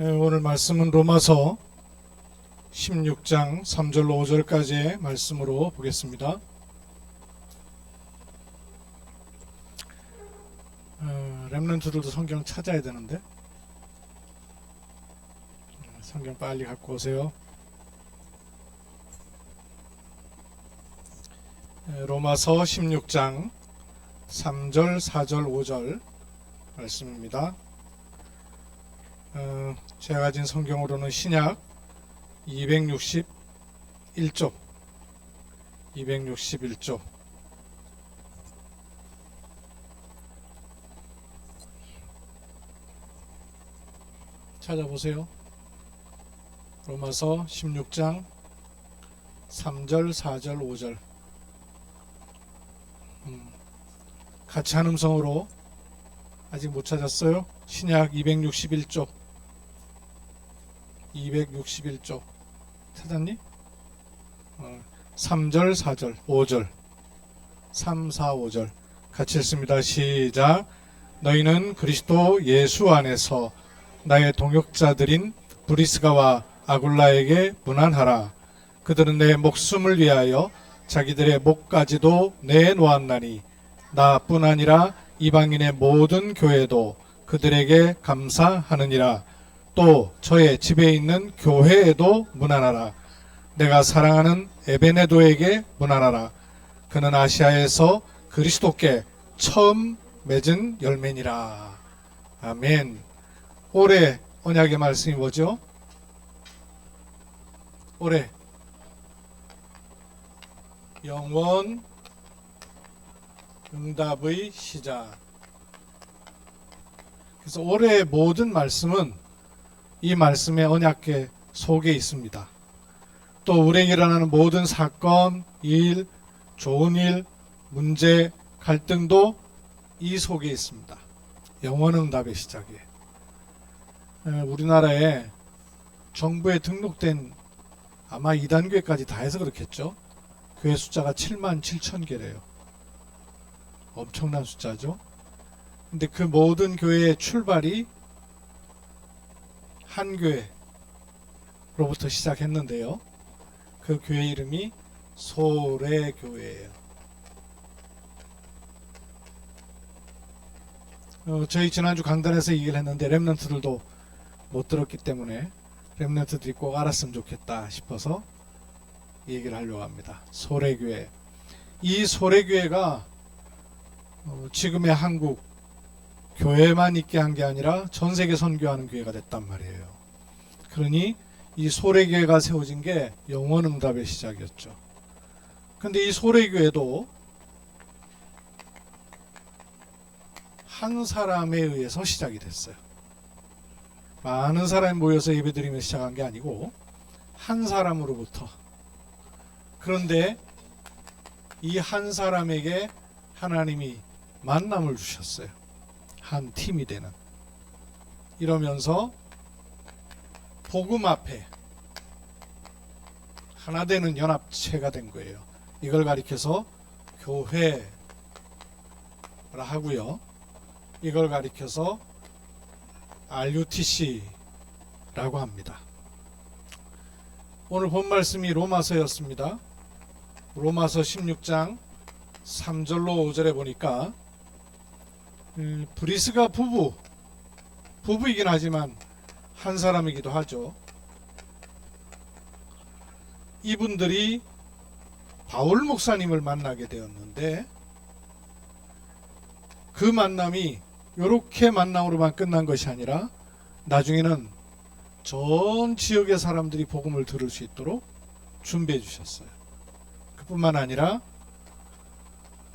오늘 말씀은 로마서 16장 3절로 5절까지의 말씀으로 보겠습니다. 렘넌트들도 성경 찾아야 되는데 성경 빨리 갖고 오세요. 로마서 16장 3절, 4절, 5절 말씀입니다. 제가 가진 성경으로는 신약 261쪽 찾아보세요. 로마서 16장 3절, 4절, 5절 같이 한 음성으로 아직 못 찾았어요? 신약 261쪽 찾았니? 3절, 4절, 5절 3, 4, 5절 같이 읽습니다. 시작. 너희는 그리스도 예수 안에서 나의 동역자들인 브리스가와 아굴라에게 문안하라. 그들은 내 목숨을 위하여 자기들의 목까지도 내놓았나니 나뿐 아니라 이방인의 모든 교회도 그들에게 감사하느니라. 또 저의 집에 있는 교회에도 문안하라. 내가 사랑하는 에베네도에게 문안하라. 그는 아시아에서 그리스도께 처음 맺은 열매니라. 아멘. 올해 언약의 말씀이 뭐죠? 올해 영원 응답의 시작. 그래서 올해의 모든 말씀은 이 말씀의 언약계 속에 있습니다. 또 우리에게 일어나는 모든 사건, 일, 좋은 일, 문제, 갈등도 이 속에 있습니다. 영원 응답의 시작이에요. 우리나라에 정부에 등록된 아마 2단교회까지 다 해서 그렇겠죠. 교회 숫자가 7만 7천 개래요. 엄청난 숫자죠. 근데 그 모든 교회의 출발이 한 교회로부터 시작했는데요. 그 교회 이름이 소래교회예요. 저희 지난주 강단에서 얘기를 했는데 렘넌트들도 못 들었기 때문에 렘넌트들이 꼭 알았으면 좋겠다 싶어서 얘기를 하려고 합니다. 소래교회. 이 소래교회가 지금의 한국 교회만 있게 한 게 아니라 전 세계 선교하는 교회가 됐단 말이에요. 그러니 이 소래교회가 세워진 게 영원 응답의 시작이었죠. 근데 이 소래교회도 한 사람에 의해서 시작이 됐어요. 많은 사람이 모여서 예배드리며 시작한 게 아니고 한 사람으로부터. 그런데 이 한 사람에게 하나님이 만남을 주셨어요. 한 팀이 되는. 이러면서 복음 앞에 하나 되는 연합체가 된 거예요. 이걸 가리켜서 교회라 하고요. 이걸 가리켜서 RUTC라고 합니다. 오늘 본 말씀이 로마서였습니다. 로마서 16장 3절로 5절에 보니까 브리스가 부부이긴 하지만 한 사람이기도 하죠. 이분들이 바울 목사님을 만나게 되었는데 그 만남이 이렇게 만남으로만 끝난 것이 아니라 나중에는 전 지역의 사람들이 복음을 들을 수 있도록 준비해 주셨어요. 그뿐만 아니라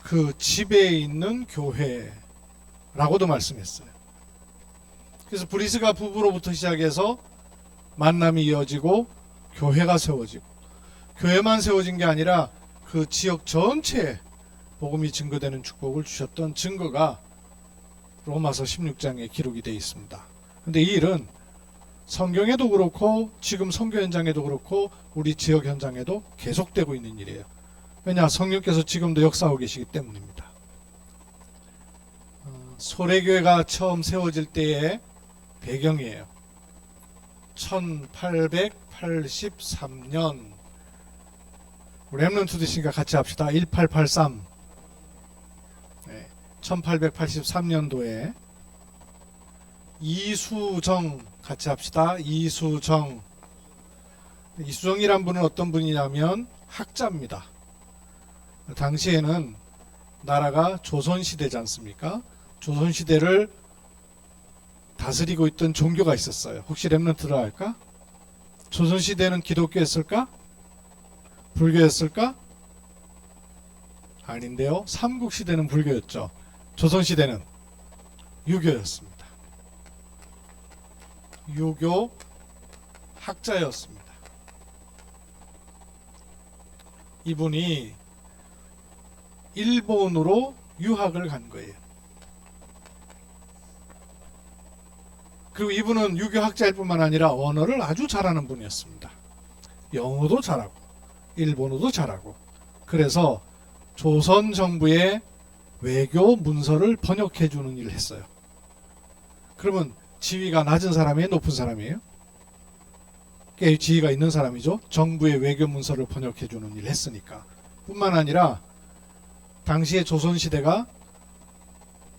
그 집에 있는 교회라고도 말씀했어요. 그래서 브리스가 부부로부터 시작해서 만남이 이어지고 교회가 세워지고 교회만 세워진 게 아니라 그 지역 전체에 복음이 증거되는 축복을 주셨던 증거가 로마서 16장에 기록이 되어 있습니다. 근데 이 일은 성경에도 그렇고 지금 선교 현장에도 그렇고 우리 지역 현장에도 계속되고 있는 일이에요. 왜냐? 성령께서 지금도 역사하고 계시기 때문입니다. 소래교회가 처음 세워질 때의 배경이에요. 1883년 랩런트 드시니까 같이 합시다. 1883 1883년도에 이수정 같이 합시다. 이수정이란 분은 어떤 분이냐면 학자입니다. 당시에는 나라가 조선시대지 않습니까? 조선시대를 다스리고 있던 종교가 있었어요. 혹시 랩런트를 알까? 조선시대는 기독교였을까? 불교였을까? 아닌데요. 삼국시대는 불교였죠. 조선시대는 유교였습니다. 유교 학자였습니다. 이분이 일본으로 유학을 간 거예요. 그리고 이분은 유교 학자일 뿐만 아니라 언어를 아주 잘하는 분이었습니다. 영어도 잘하고 일본어도 잘하고, 그래서 조선 정부의 외교 문서를 번역해 주는 일을 했어요. 그러면 지위가 낮은 사람이에요, 높은 사람이에요? 꽤 지위가 있는 사람이죠. 정부의 외교 문서를 번역해 주는 일을 했으니까. 뿐만 아니라 당시의 조선시대가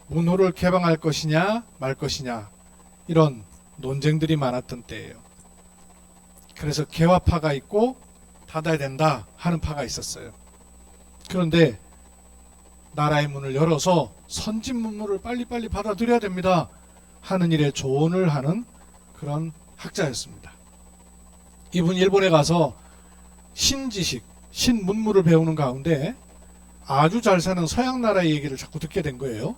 문호를 개방할 것이냐 말 것이냐 이런 논쟁들이 많았던 때예요. 그래서 개화파가 있고 닫아야 된다 하는 파가 있었어요. 그런데 나라의 문을 열어서 선진 문물을 빨리빨리 받아들여야 됩니다 하는 일에 조언을 하는 그런 학자였습니다. 이분 일본에 가서 신지식, 신문물을 배우는 가운데 아주 잘 사는 서양 나라의 얘기를 자꾸 듣게 된 거예요.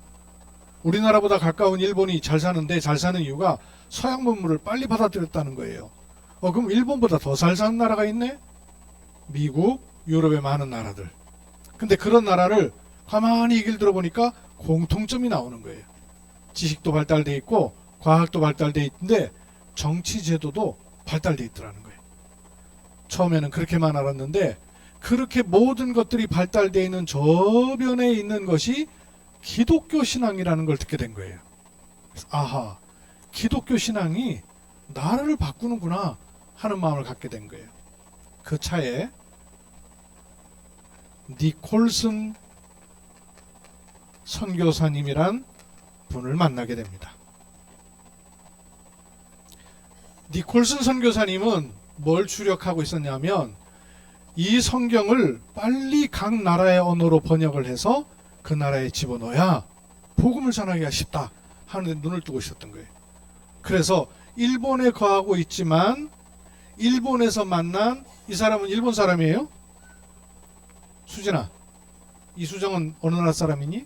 우리나라보다 가까운 일본이 잘 사는데 잘 사는 이유가 서양 문물을 빨리 받아들였다는 거예요. 그럼 일본보다 더 잘 사는 나라가 있네? 미국, 유럽의 많은 나라들. 근데 그런 나라를 가만히 얘기를 들어보니까 공통점이 나오는 거예요. 지식도 발달돼 있고 과학도 발달돼 있는데 정치 제도도 발달돼 있더라는 거예요. 처음에는 그렇게만 알았는데 그렇게 모든 것들이 발달되어 있는 저변에 있는 것이 기독교 신앙이라는 걸 듣게 된 거예요. 아하, 기독교 신앙이 나라를 바꾸는구나 하는 마음을 갖게 된 거예요. 그 차에 니콜슨 선교사님이란 분을 만나게 됩니다. 니콜슨 선교사님은 뭘 주력하고 있었냐면 이 성경을 빨리 각 나라의 언어로 번역을 해서 그 나라에 집어넣어야 복음을 전하기가 쉽다 하는 데 눈을 뜨고 있었던 거예요. 그래서 일본에 거하고 있지만 일본에서 만난 이 사람은 일본 사람이에요? 수진아, 이수정은 어느 나라 사람이니?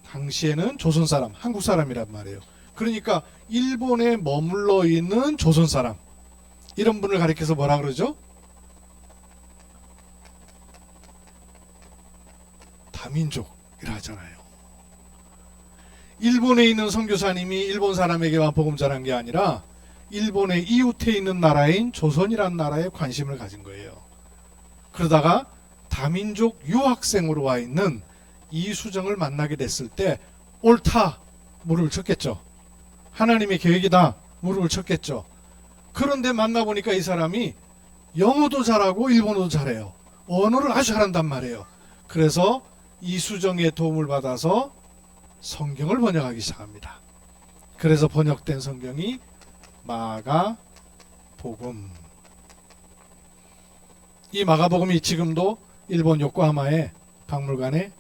당시에는 조선 사람, 한국 사람이란 말이에요. 그러니까 일본에 머물러 있는 조선 사람, 이런 분을 가리켜서 뭐라 그러죠? 다민족이라 하잖아요. 일본에 있는 선교사님이 일본 사람에게만 복음 전한 게 아니라 일본의 이웃에 있는 나라인 조선이라는 나라에 관심을 가진 거예요. 그러다가 다민족 유학생으로 와 있는 이수정을 만나게 됐을 때 옳다 무릎을 쳤겠죠. 하나님의 계획이다 무릎을 쳤겠죠. 그런데 만나보니까 이 사람이 영어도 잘하고 일본어도 잘해요. 언어를 아주 잘한단 말이에요. 그래서 이수정의 도움을 받아서 성경을 번역하기 시작합니다. 그래서 번역된 성경이 마가복음. 이 마가복음이 지금도 일본 요코하마의 박물관에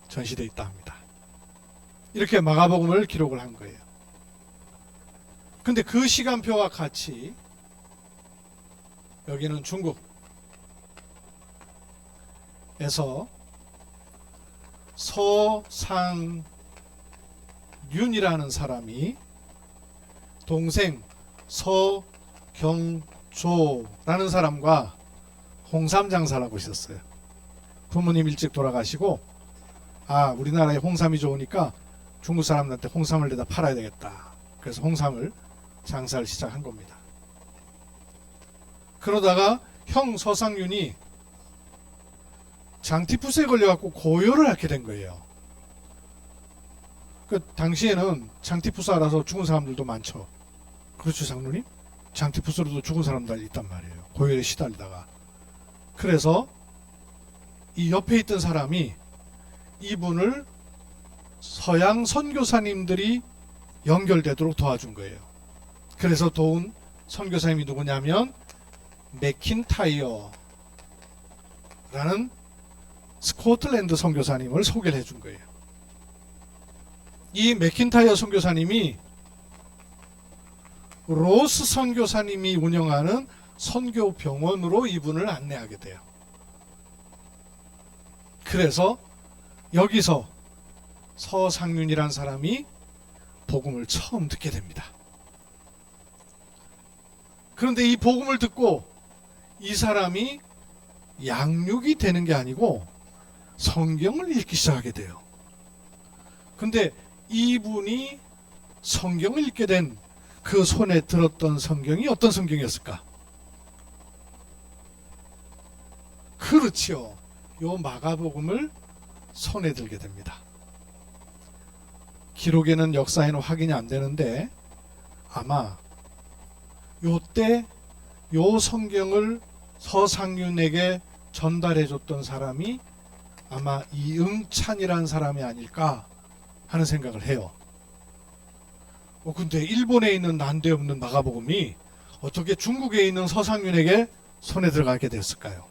전시되어 있다 합니다. 이렇게 마가복음을 기록을 한 거예요. 근데 그 시간표와 같이 여기는 중국에서 서상윤이라는 사람이 동생 서경조라는 사람과 홍삼 장사를 하고 있었어요. 부모님 일찍 돌아가시고 우리나라에 홍삼이 좋으니까 중국 사람들한테 홍삼을 내다 팔아야 되겠다. 그래서 홍삼을 장사를 시작한 겁니다. 그러다가 형 서상윤이 장티푸스에 걸려갖고 고열을 앓게 된 거예요. 그 당시에는 장티푸스 알아서 죽은 사람들도 많죠. 그렇죠, 장로님? 장티푸스로도 죽은 사람들 있단 말이에요. 고열에 시달리다가. 그래서 이 옆에 있던 사람이 이분을 서양 선교사님들이 연결되도록 도와준 거예요. 그래서 도운 선교사님이 누구냐면 맥킨타이어라는 스코틀랜드 선교사님을 소개를 해준 거예요. 이 맥킨타이어 선교사님이 로스 선교사님이 운영하는 선교병원으로 이분을 안내하게 돼요. 그래서 여기서 서상윤이란 사람이 복음을 처음 듣게 됩니다. 그런데 이 복음을 듣고 이 사람이 양육이 되는 게 아니고 성경을 읽기 시작하게 돼요. 근데 이분이 성경을 읽게 된 그 손에 들었던 성경이 어떤 성경이었을까? 그렇지요. 요 마가복음을 손에 들게 됩니다. 기록에는 역사에는 확인이 안 되는데 아마 요때 요 성경을 서상윤에게 전달해 줬던 사람이 아마 이응찬이라는 사람이 아닐까 하는 생각을 해요. 근데 일본에 있는 난데없는 마가복음이 어떻게 중국에 있는 서상윤에게 손에 들어가게 됐을까요?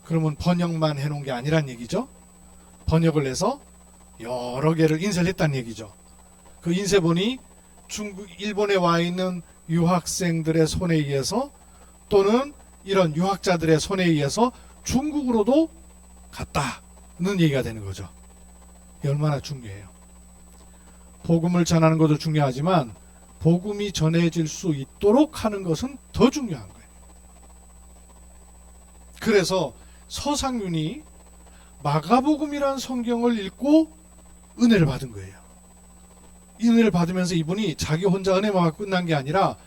그러면 번역만 해놓은 게 아니란 얘기죠. 번역을 해서 여러 개를 인쇄를 했다는 얘기죠. 그 인쇄본이 일본에 와 있는 유학생들의 손에 의해서 또는 이런 유학자들의 손에 의해서 중국으로도 갔다는 얘기가 되는 거죠. 얼마나 중요해요. 복음을 전하는 것도 중요하지만 복음이 전해질 수 있도록 하는 것은 더 중요한 거예요. 그래서 서상윤이 마가복음이라는 성경을 읽고 은혜를 받은 거예요. 이 은혜를 받으면서 이분이 자기 혼자 은혜만 받고 끝난 게 아니라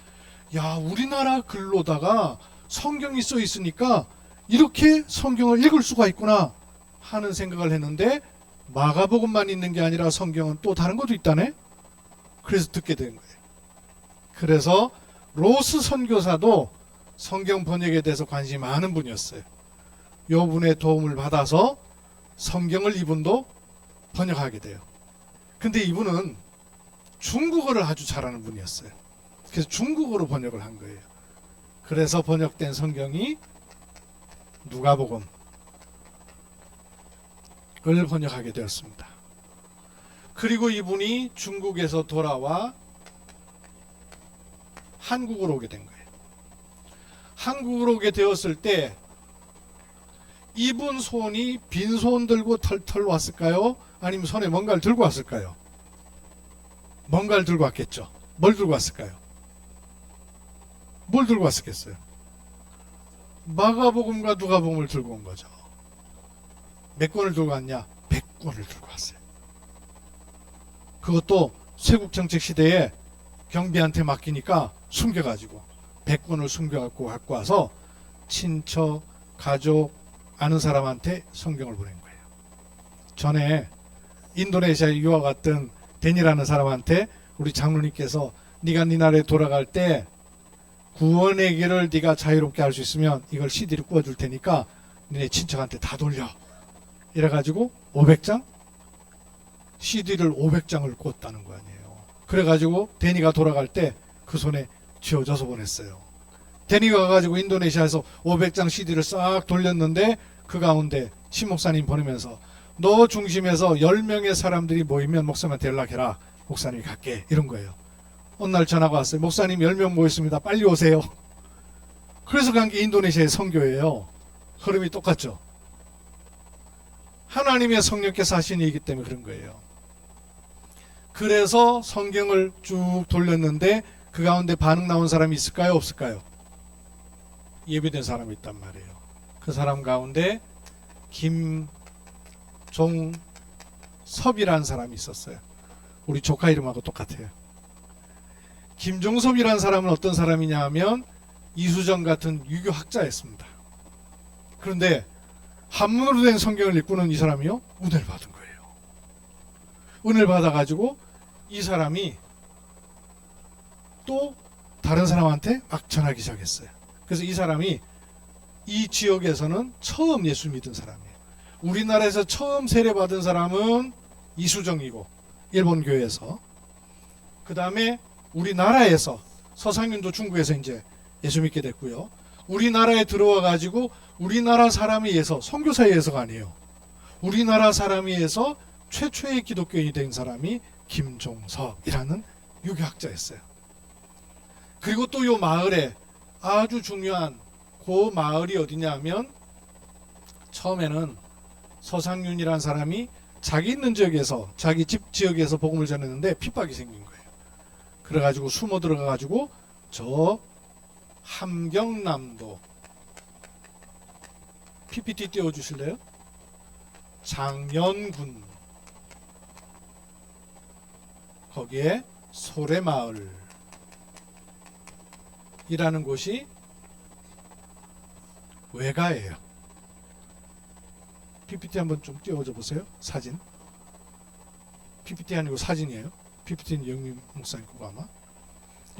야, 우리나라 글로다가 성경이 써 있으니까 이렇게 성경을 읽을 수가 있구나 하는 생각을 했는데 마가복음만 있는 게 아니라 성경은 또 다른 것도 있다네. 그래서 듣게 된 거예요. 그래서 로스 선교사도 성경 번역에 대해서 관심이 많은 분이었어요. 요 분의 도움을 받아서 성경을 이분도 번역하게 돼요. 근데 이분은 중국어를 아주 잘하는 분이었어요. 그래서 중국어로 번역을 한 거예요. 그래서 번역된 성경이 누가복음을 번역하게 되었습니다. 그리고 이분이 중국에서 돌아와 한국으로 오게 된 거예요. 한국으로 오게 되었을 때 이분 손이 빈손 들고 털털 왔을까요? 아니면 손에 뭔가를 들고 왔을까요? 뭔가를 들고 왔겠죠. 뭘 들고 왔을까요? 뭘 들고 왔었겠어요? 마가복음과 누가복음을 들고 온 거죠. 몇 권을 들고 왔냐? 100권을 들고 왔어요. 그것도 쇄국정책 시대에 경비한테 맡기니까 숨겨가지고 100권을 숨겨갖고 갖고 와서 친척, 가족, 아는 사람한테 성경을 보낸 거예요. 전에 인도네시아에 유학 갔던 데니라는 사람한테 우리 장로님께서 네가 네 나라에 돌아갈 때 구원의 길을 네가 자유롭게 할 수 있으면 이걸 CD를 구워줄 테니까 너네 친척한테 다 돌려. 이래가지고 500장? CD를 500장을 구웠다는 거 아니에요. 그래가지고 데니가 돌아갈 때 그 손에 쥐어져서 보냈어요. 데니가 가가지고 인도네시아에서 500장 CD를 싹 돌렸는데 그 가운데 신 목사님 보내면서 너 중심에서 10명의 사람들이 모이면 목사님한테 연락해라. 목사님이 갈게. 이런 거예요. 어느 날 전화가 왔어요. 목사님 10명 모였습니다. 빨리 오세요. 그래서 간 게 인도네시아의 선교예요. 흐름이 똑같죠. 하나님의 성령께서 하신 일이기 때문에 그런 거예요. 그래서 성경을 쭉 돌렸는데 그 가운데 반응 나온 사람이 있을까요? 없을까요? 예비된 사람이 있단 말이에요. 그 사람 가운데 김종섭이라는 사람이 있었어요. 우리 조카 이름하고 똑같아요. 김종섭이라는 사람은 어떤 사람이냐 하면 이수정 같은 유교학자였습니다. 그런데 한문으로 된 성경을 읽고는 이 사람이요, 은혜를 받은 거예요. 은혜를 받아가지고 이 사람이 또 다른 사람한테 막 전하기 시작했어요. 그래서 이 사람이 이 지역에서는 처음 예수 믿은 사람이에요. 우리나라에서 처음 세례받은 사람은 이수정이고 일본 교회에서, 그 다음에 우리나라에서 서상윤도 중국에서 이제 예수 믿게 됐고요. 우리나라에 들어와 가지고 우리나라 사람이에서, 선교사에서가 아니에요. 우리나라 사람이에서 최초의 기독교인이 된 사람이 김종석이라는 유교학자였어요. 그리고 또 요 마을에 아주 중요한 그 마을이 어디냐 하면, 처음에는 서상윤이라는 사람이 자기 있는 지역에서, 자기 집 지역에서 복음을 전했는데 핍박이 생긴 거예요. 그래가지고 숨어 들어가가지고 저 함경남도, PPT 띄워주실래요? 장연군, 거기에 소래마을 이라는 곳이 외가예요. PPT 한번 좀 띄워줘 보세요. 사진. PPT 아니고 사진이에요. PPT는 영민 목사님 거고 아마.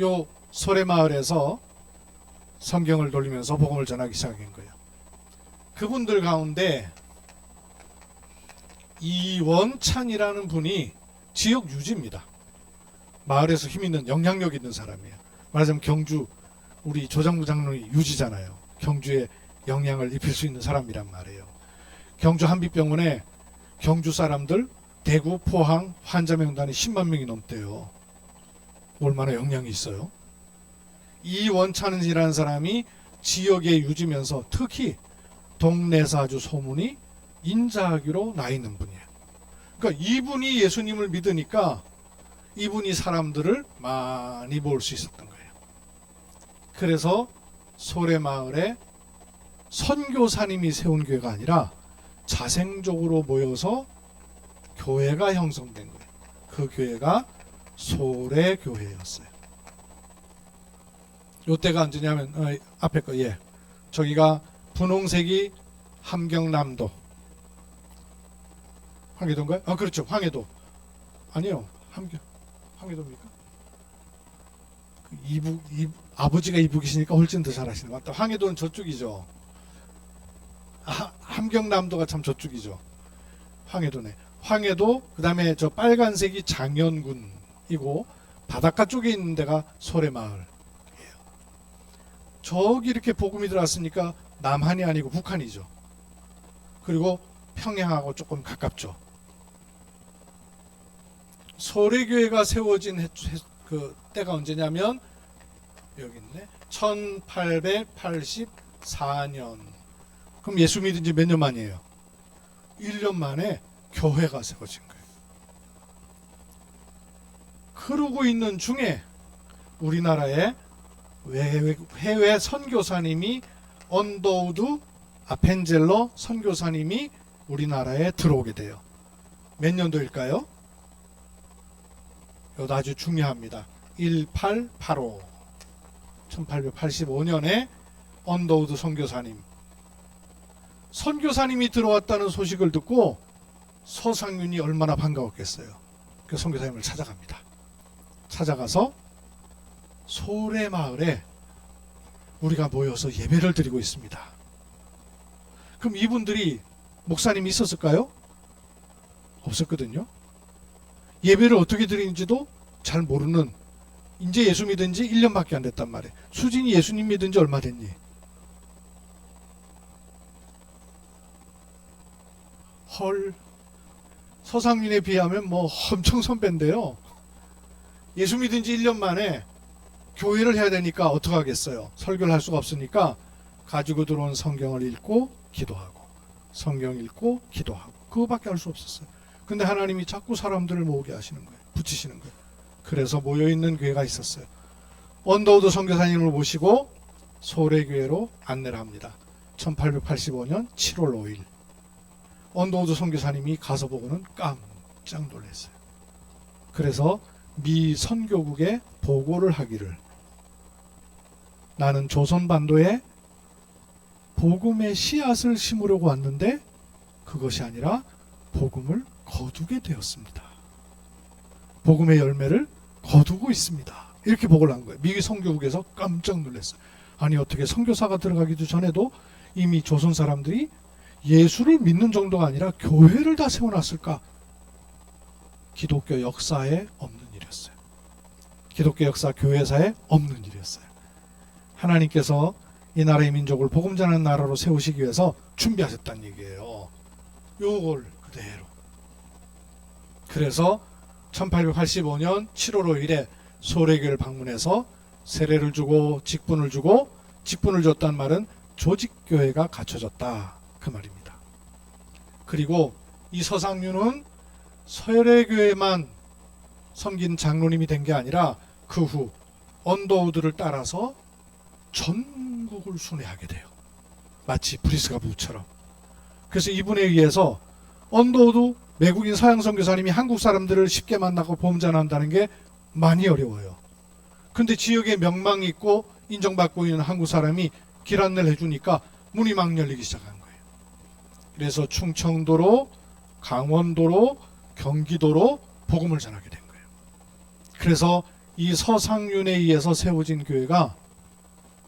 요 소래마을에서 성경을 돌리면서 복음을 전하기 시작한 거예요. 그분들 가운데 이원찬이라는 분이 지역 유지입니다. 마을에서 힘 있는, 영향력 있는 사람이에요. 말하자면 경주, 우리 조정부 장로이 유지잖아요. 경주에 영향을 입힐 수 있는 사람이란 말이에요. 경주 한빛병원에 경주 사람들, 대구, 포항 환자 명단이 10만 명이 넘대요. 얼마나 영향이 있어요. 이원찬이라는 사람이 지역에 유지면서 특히 동네에서 아주 소문이 인자하기로 나 있는 분이에요. 그러니까 이분이 예수님을 믿으니까 이분이 사람들을 많이 모을 수 있었던 거예요. 그래서 소래마을에 선교사님이 세운 교회가 아니라 자생적으로 모여서 교회가 형성된 거예요. 그 교회가 소래교회였어요. 요때가 언제냐면 앞에 거, 예, 저기가 분홍색이 함경남도, 황해도인가요? 아 그렇죠, 황해도. 아니요, 황해도입니까? 아버지가 이북이시니까 훨씬 더 잘하시네. 맞다, 황해도는 저쪽이죠. 함경남도가 참 저쪽이죠. 황해도네. 황해도, 그 다음에 저 빨간색이 장연군이고 바닷가 쪽에 있는 데가 소래마을이에요. 저기 이렇게 복음이 들어왔으니까 남한이 아니고 북한이죠. 그리고 평양하고 조금 가깝죠. 소래교회가 세워진 그 때가 언제냐면 여기 있네. 1884년. 그럼 예수 믿은 지 몇 년 만이에요? 1년 만에 교회가 세워진 거예요. 그러고 있는 중에 우리나라에 해외 선교사님이 언더우드 아펜젤러 선교사님이 우리나라에 들어오게 돼요. 몇 년도일까요? 이것도 아주 중요합니다. 1885, 1885년에 언더우드 선교사님, 선교사님이 들어왔다는 소식을 듣고 서상윤이 얼마나 반가웠겠어요. 그 선교사님을 찾아갑니다. 찾아가서 소래마을에 우리가 모여서 예배를 드리고 있습니다. 그럼 이분들이 목사님이 있었을까요? 없었거든요. 예배를 어떻게 드리는지도 잘 모르는, 이제 예수 믿은 지 1년밖에 안 됐단 말이에요. 수진이 예수님 믿은 지 얼마 됐니? 헐, 서상윤에 비하면 뭐 엄청 선배인데요. 예수 믿은 지 1년 만에 교회를 해야 되니까 어떡하겠어요. 설교를 할 수가 없으니까 가지고 들어온 성경을 읽고 기도하고, 성경 읽고 기도하고, 그거밖에 할 수 없었어요. 근데 하나님이 자꾸 사람들을 모으게 하시는 거예요. 붙이시는 거예요. 그래서 모여있는 교회가 있었어요. 언더우드 선교사님을 모시고 소래교회로 안내를 합니다. 1885년 7월 5일 언더우드 선교사님이 가서 보고는 깜짝 놀랐어요. 그래서 미 선교국에 보고를 하기를, 나는 조선반도에 복음의 씨앗을 심으려고 왔는데 그것이 아니라 복음을 거두게 되었습니다. 복음의 열매를 거두고 있습니다. 이렇게 보고를 한 거예요. 미국 선교국에서 깜짝 놀랐어요. 아니 어떻게 선교사가 들어가기도 전에도 이미 조선 사람들이 예수를 믿는 정도가 아니라 교회를 다 세워놨을까? 기독교 역사에 없는 일이었어요. 기독교 역사 교회사에 없는 일이었어요. 하나님께서 이 나라의 민족을 복음 전하는 나라로 세우시기 위해서 준비하셨다는 얘기예요. 요걸 그대로. 그래서 1885년 7월 5일에 소래교를 방문해서 세례를 주고 직분을 주고, 직분을 줬다는 말은 조직교회가 갖춰졌다 그 말입니다. 그리고 이 서상류는 소래교회만 섬긴 장로님이 된 게 아니라 그 후 언더우드를 따라서 전국을 순회하게 돼요. 마치 브리스가 부처럼. 그래서 이분에 의해서 언더우드 외국인 서양 선교사님이 한국 사람들을 쉽게 만나고 복음 전한다는 게 많이 어려워요. 근데 지역에 명망이 있고 인정받고 있는 한국 사람이 길 안내를 해주니까 문이 막 열리기 시작한 거예요. 그래서 충청도로, 강원도로, 경기도로 복음을 전하게 된 거예요. 그래서 이 서상윤에 의해서 세워진 교회가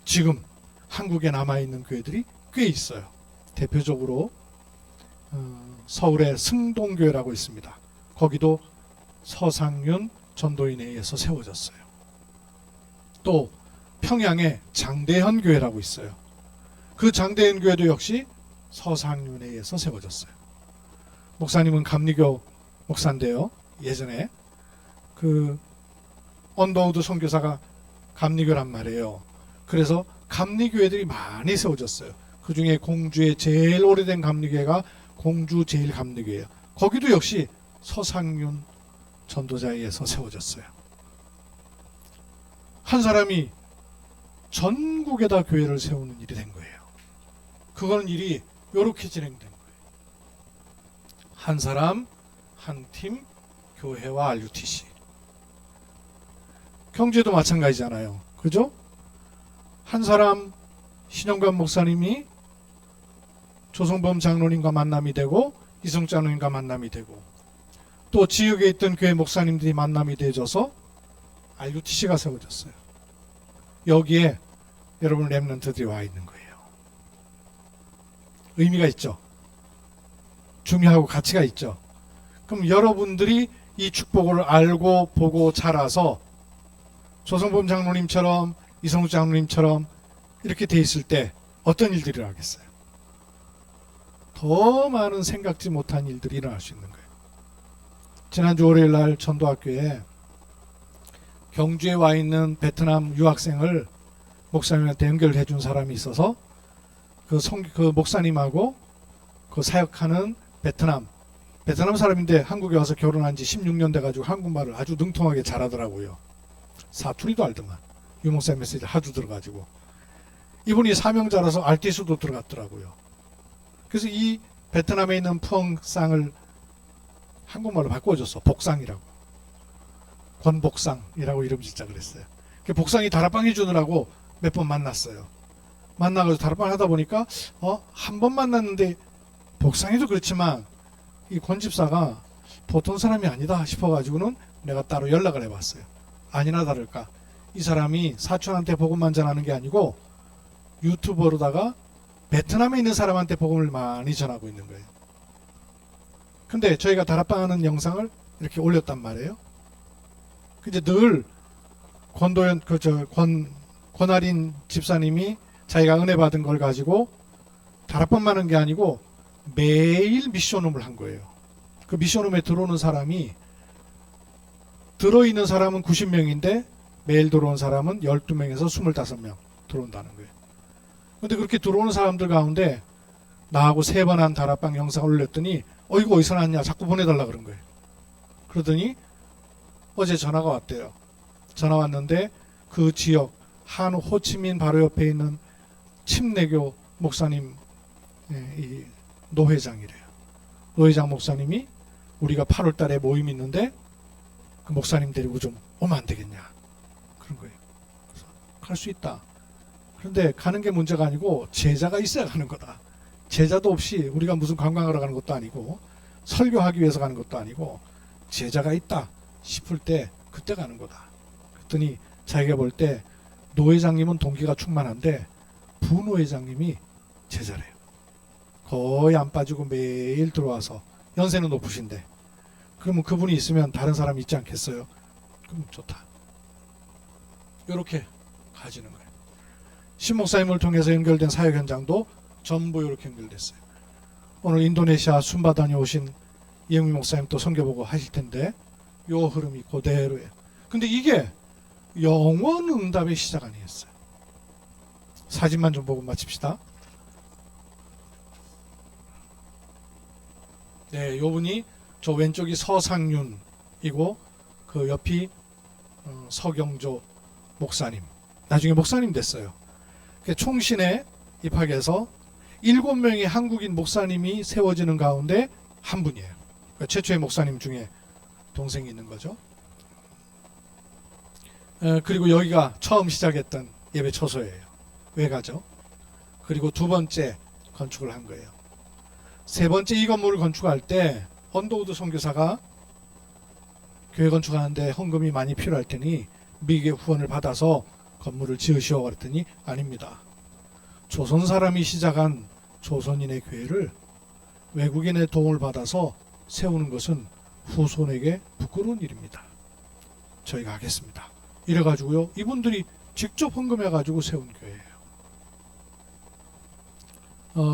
지금 한국에 남아있는 교회들이 꽤 있어요. 대표적으로 서울의 승동교회라고 있습니다. 거기도 서상윤 전도인에 의해서 세워졌어요. 또 평양에 장대현 교회라고 있어요. 그 장대현 교회도 역시 서상윤에 의해서 세워졌어요. 목사님은 감리교 목사인데요. 예전에 그 언더우드 선교사가 감리교란 말이에요. 그래서 감리교회들이 많이 세워졌어요. 그 중에 공주의 제일 오래된 감리교회가 공주 제일감리교회예요. 거기도 역시 서상윤 전도자에 의해서 세워졌어요. 한 사람이 전국에다 교회를 세우는 일이 된 거예요. 그거는 일이 이렇게 진행된 거예요. 한 사람, 한 팀, 교회와 RUTC. 경제도 마찬가지잖아요. 그죠? 한 사람, 신영관 목사님이 조성범 장로님과 만남이 되고 이성 장로님과 만남이 되고, 또 지역에 있던 교회 목사님들이 만남이 되어져서 RUTC가 세워졌어요. 여기에 여러분 렘넌트들이 와 있는 거예요. 의미가 있죠. 중요하고 가치가 있죠. 그럼 여러분들이 이 축복을 알고 보고 자라서 조성범 장로님처럼 이성우 장로님처럼 이렇게 돼 있을 때 어떤 일들이 일어나겠어요? 더 많은 생각지 못한 일들이 일어날 수 있는 거예요. 지난주 월요일 날 전도학교에 경주에 와 있는 베트남 유학생을 목사님한테 연결해 준 사람이 있어서 그 목사님하고 그 사역하는 베트남 사람인데 한국에 와서 결혼한 지 16년 돼가지고 한국말을 아주 능통하게 잘하더라고요. 사투리도 알더만. 유 목사님 메시지 하도 들어가지고. 이분이 사명자라서 알티스도 들어갔더라고요. 그래서 이 베트남에 있는 푸엉상을 한국말로 바꿔줬어. 복상이라고. 권복상이라고 이름 짓자 그랬어요. 복상이 다락방 해주느라고 몇 번 만났어요. 만나가지고 다락방 하다 보니까 한 번 만났는데 복상이도 그렇지만 이 권집사가 보통 사람이 아니다 싶어가지고는 내가 따로 연락을 해봤어요. 아니나 다를까 이 사람이 사촌한테 복음만 전하는 게 아니고 유튜버로다가 베트남에 있는 사람한테 복음을 많이 전하고 있는 거예요. 근데 저희가 다락방 하는 영상을 이렇게 올렸단 말이에요. 근데 늘 권아린 집사님이 자기가 은혜 받은 걸 가지고 다락방만 하는 게 아니고 매일 미션홈을 한 거예요. 그 미션홈에 들어오는 사람이 들어있는 사람은 90명인데 매일 들어온 사람은 12명에서 25명 들어온다는 거예요. 근데 그렇게 들어오는 사람들 가운데 나하고 3번 한 다락방 영상을 올렸더니 이거 어디서 났냐 자꾸 보내달라 그런 거예요. 그러더니 어제 전화가 왔대요. 전화 왔는데 그 지역 한 호치민 바로 옆에 있는 침례교 목사님 이 노회장이래요. 노회장 목사님이 우리가 8월 달에 모임이 있는데 그 목사님 데리고 좀 오면 안 되겠냐 그런 거예요. 그래서 갈 수 있다. 그런데 가는 게 문제가 아니고 제자가 있어야 가는 거다. 제자도 없이 우리가 무슨 관광하러 가는 것도 아니고 설교하기 위해서 가는 것도 아니고 제자가 있다 싶을 때 그때 가는 거다. 그랬더니 자기가 볼 때 노회장님은 동기가 충만한데 부노회장님이 제자래요. 거의 안 빠지고 매일 들어와서 연세는 높으신데 그러면 그분이 있으면 다른 사람이 있지 않겠어요? 그럼 좋다. 이렇게 가지는 거예요. 신 목사님을 통해서 연결된 사역 현장도 전부 이렇게 연결됐어요. 오늘 인도네시아 순바 다녀오신 이영미 목사님 또 선교보고 하실 텐데 요 흐름이 그대로예요. 근데 이게 영원 응답의 시작 아니겠어요? 사진만 좀 보고 마칩시다. 네, 요 분이 저 왼쪽이 서상윤이고 그 옆이 서경조 목사님. 나중에 목사님 됐어요. 총신에 입학해서 7명의 한국인 목사님이 세워지는 가운데 한 분이에요. 그러니까 최초의 목사님 중에 동생이 있는 거죠. 그리고 여기가 처음 시작했던 예배 처소예요. 외가죠. 그리고 두 번째 건축을 한 거예요. 세 번째 이 건물을 건축할 때 언더우드 선교사가 교회 건축하는데 헌금이 많이 필요할 테니 미국의 후원을 받아서 건물을 지으시오 그랬더니 아닙니다. 조선 사람이 시작한 조선인의 교회를 외국인의 도움을 받아서 세우는 것은 후손에게 부끄러운 일입니다. 저희가 하겠습니다. 이래가지고요, 이분들이 직접 헌금해가지고 세운 교회예요.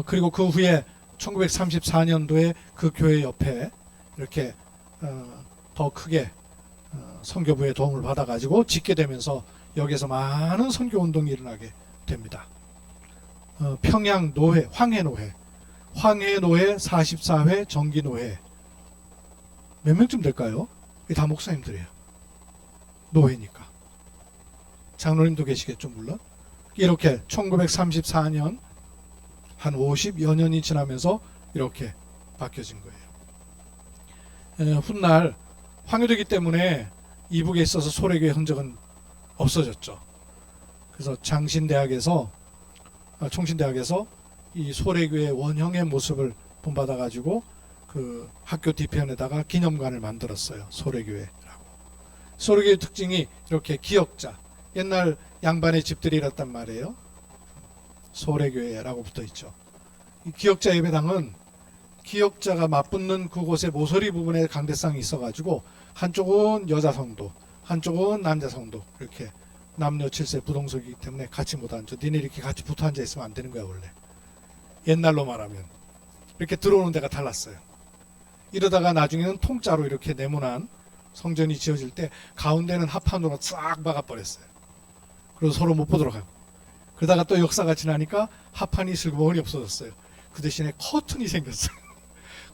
그리고 그 후에 1934년도에 그 교회 옆에 이렇게 더 크게 선교부의 도움을 받아가지고 짓게 되면서 여기서 많은 선교운동이 일어나게 됩니다. 평양 노회, 황해노회 44회 정기노회 몇 명쯤 될까요? 이게 다 목사님들이에요. 노회니까. 장로님도 계시겠죠, 물론. 이렇게 1934년 한 50여 년이 지나면서 이렇게 바뀌어진 거예요. 훗날 황해되기 때문에 이북에 있어서 소래교회 흔적은 없어졌죠. 그래서 총신대학에서 이 소래교회 원형의 모습을 본받아 가지고 그 학교 뒤편에다가 기념관을 만들었어요. 소래교회라고. 소래교회 특징이 이렇게 기역자, 옛날 양반의 집들이 이랬단 말이에요. 소래교회라고 붙어 있죠. 이 기역자 예배당은 기역자가 맞붙는 그곳의 모서리 부분에 강대상이 있어가지고 한쪽은 여자 성도, 한쪽은 남자 성도, 이렇게 남녀 7세 부동석이기 때문에 같이 못 앉아. 니네 이렇게 같이 붙어 앉아 있으면 안 되는 거야 원래. 옛날로 말하면 이렇게 들어오는 데가 달랐어요. 이러다가 나중에는 통짜로 이렇게 네모난 성전이 지어질 때 가운데는 합판으로 싹 막아버렸어요. 그래서 서로 못 보도록 하고. 그러다가 또 역사가 지나니까 합판이 슬그머니 없어졌어요. 그 대신에 커튼이 생겼어요.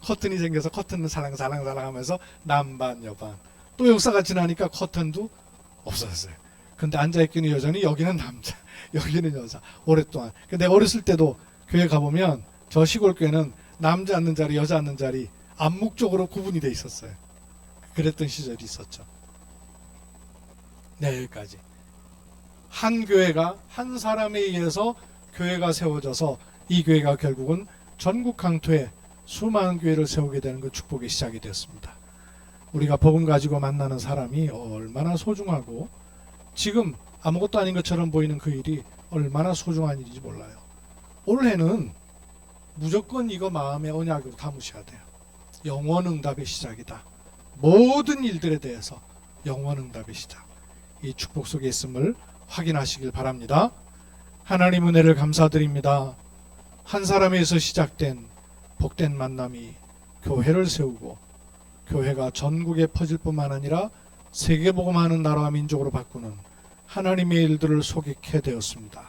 커튼이 생겨서 커튼은 살랑살랑 하면서 남반 여반. 또 역사가 지나니까 커튼도 없어졌어요. 근데 앉아있기는 여전히 여기는 남자, 여기는 여자. 오랫동안. 근데 어렸을 때도 교회 가보면 저 시골 교회는 남자 앉는 자리, 여자 앉는 자리 암묵적으로 구분이 돼 있었어요. 그랬던 시절이 있었죠. 네, 여기까지. 한 교회가 한 사람에 의해서 교회가 세워져서 이 교회가 결국은 전국 강토에 수많은 교회를 세우게 되는 그 축복의 시작이 되었습니다. 우리가 복음 가지고 만나는 사람이 얼마나 소중하고 지금 아무것도 아닌 것처럼 보이는 그 일이 얼마나 소중한 일인지 몰라요. 올해는 무조건 이거 마음의 언약으로 담으셔야 돼요. 영원 응답의 시작이다. 모든 일들에 대해서 영원 응답의 시작. 이 축복 속에 있음을 확인하시길 바랍니다. 하나님 은혜를 감사드립니다. 한 사람에서 시작된 복된 만남이 교회를 세우고 교회가 전국에 퍼질 뿐만 아니라 세계복음하는 나라와 민족으로 바꾸는 하나님의 일들을 소개케 되었습니다.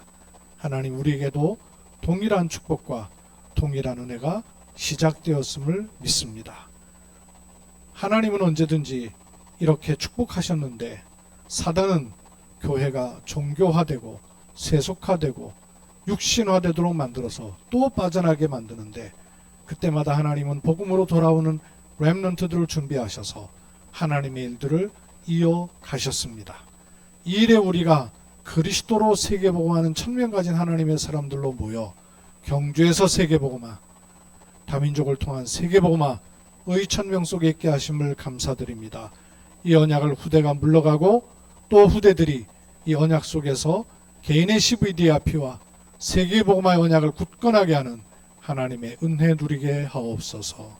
하나님 우리에게도 동일한 축복과 동일한 은혜가 시작되었음을 믿습니다. 하나님은 언제든지 이렇게 축복하셨는데 사단은 교회가 종교화되고 세속화되고 육신화되도록 만들어서 또 빠져나게 만드는데 그때마다 하나님은 복음으로 돌아오는 렘넌트들을 준비하셔서 하나님의 일들을 이어가셨습니다. 이 일에 우리가 그리스도로 세계복음하는 천명 가진 하나님의 사람들로 모여 경주에서 세계복음화, 다민족을 통한 세계복음화 의 천명 속에 있게 하심을 감사드립니다. 이 언약을 후대가 물러가고 또 후대들이 이 언약 속에서 개인의 CVDRP와 세계복음화의 언약을 굳건하게 하는 하나님의 은혜 누리게 하옵소서.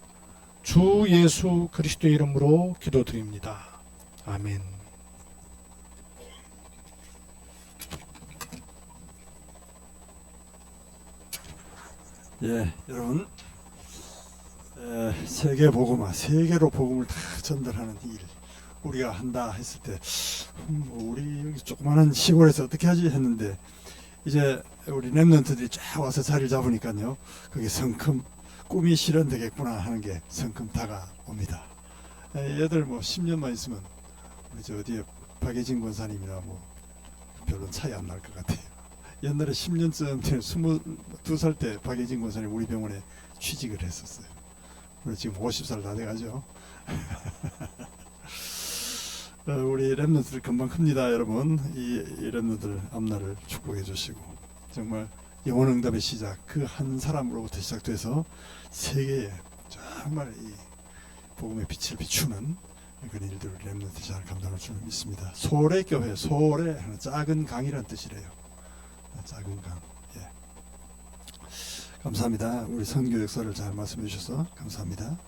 주 예수 그리스도의 이름으로 기도드립니다. 아멘. 예, 여러분, 세계 복음화, 세계로 복음을 다 전달하는 일 우리가 한다 했을 때 우리 여기 조그마한 시골에서 어떻게 하지 했는데 이제 우리 렘넌트들이 쫙 와서 자리를 잡으니까요, 그게 성큼 꿈이 실현되겠구나 하는 게 성큼 다가옵니다. 얘들 뭐 10년만 있으면 우리 저 어디에 박예진 권사님이나 뭐 별로 차이 안 날 것 같아요. 옛날에 10년쯤 된 22살 때 박예진 권사님 우리 병원에 취직을 했었어요. 우리 지금 50살 다 돼가죠. 우리 렘넌트들 금방 큽니다, 여러분. 이 렘넌트들 앞날을 축복해 주시고 정말 영혼응답의 시작, 그 한 사람으로부터 시작돼서 세계에 정말 이 복음의 빛을 비추는 그런 일들을 렘넌트 잘 감당할 줄 믿습니다. 소래교회, 소래 작은 강이란 뜻이래요. 작은 강. 예. 감사합니다. 우리 선교 역사를 잘 말씀해 주셔서 감사합니다.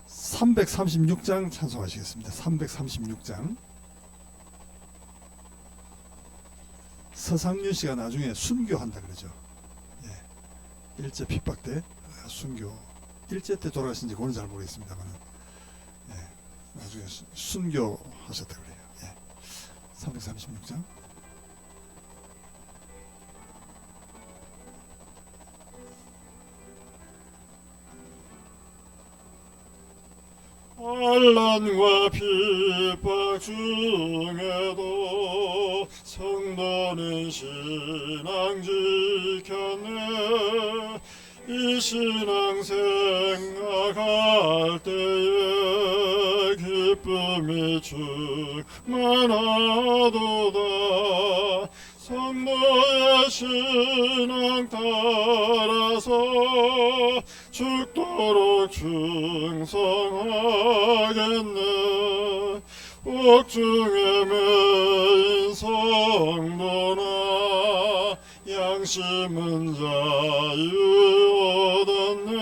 336장 찬송하시겠습니다. 336장. 서상윤 씨가 나중에 순교한다 그러죠. 예. 일제 핍박 때 순교. 일제 때 돌아가신지 그건 잘 모르겠습니다만, 예. 나중에 순교하셨다 그래요. 예. 336장. 환난과 핍박 중에도 성도는 신앙 지켰네. 이 신앙 생각할 때에 기쁨이 충만하도다. 성도의 신앙 따라서 죽도록 충성하겠네. 옥중에 매인 성도나 양심은 자유 얻었네.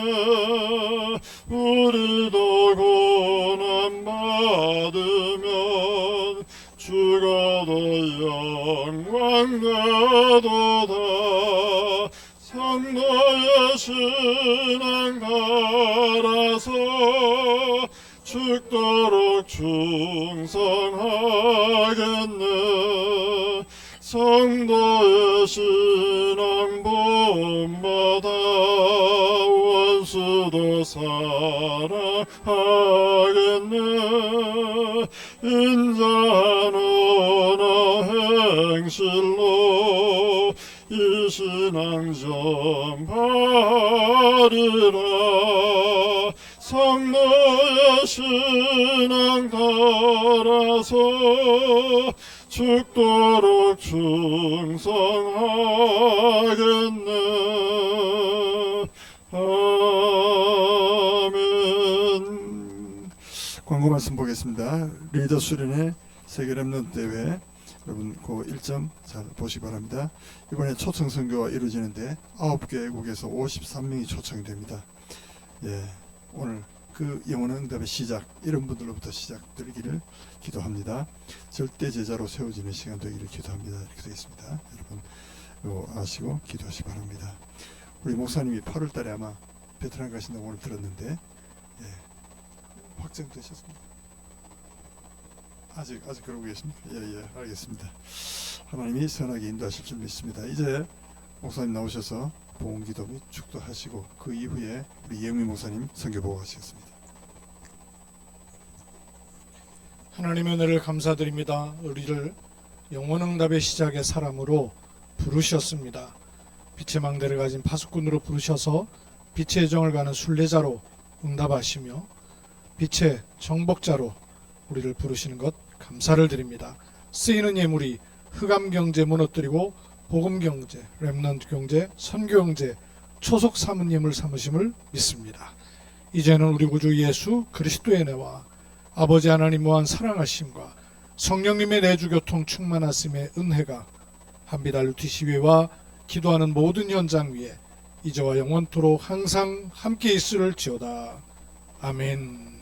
우리도 고난 받으면 죽어도 영광 나도다. 성도의 신앙 갈아서 죽도록 충성하겠네. 성도의 신앙 본받아 원수도 사랑하겠네. 인자한 언어 행실로 이 신앙 전파리라. 성도의 신앙 갈아서 죽도록 충성하겠네. 아멘. 광고 말씀 보겠습니다. 리더 수련회 세계 렘넌트 대회, 여러분 그 일정 잘 보시기 바랍니다. 이번에 초청 선교가 이루어지는데 9개국에서 53명이 초청이 됩니다. 예, 오늘 그 영혼의 응답의 시작, 이런 분들로부터 시작되기를 기도합니다. 절대 제자로 세워지는 시간 되기를 기도합니다. 이렇게 되어 있습니다. 여러분 이거 아시고 기도하시기 바랍니다. 우리 목사님이 8월 달에 아마 베트남 가신다고 오늘 들었는데, 예, 확정되셨습니까? 아직 그러고 계십니까? 예, 알겠습니다. 하나님이 선하게 인도하실 줄 믿습니다. 이제 목사님 나오셔서 보험기도 및 축도하시고 그 이후에 우리 예미 목사님 선교 보고하시겠습니다. 하나님의 은혜를 감사드립니다. 우리를 영혼응답의 시작의 사람으로 부르셨습니다. 빛의 망대를 가진 파수꾼으로 부르셔서 빛의 정을 가는 순례자로 응답하시며 빛의 정복자로 우리를 부르시는 것 감사를 드립니다. 쓰이는 예물이 흑암경제 무너뜨리고 복음경제, 렘넌트 경제, 선교경제, 초속 사모님을 삼으심을 믿습니다. 이제는 우리 구주 예수 그리스도의 은혜와 아버지 하나님 무한 사랑하심과 성령님의 내주교통 충만하심의 은혜가 한비달루티 시위와 기도하는 모든 현장 위에 이제와 영원토록 항상 함께 있을지어다. 아멘.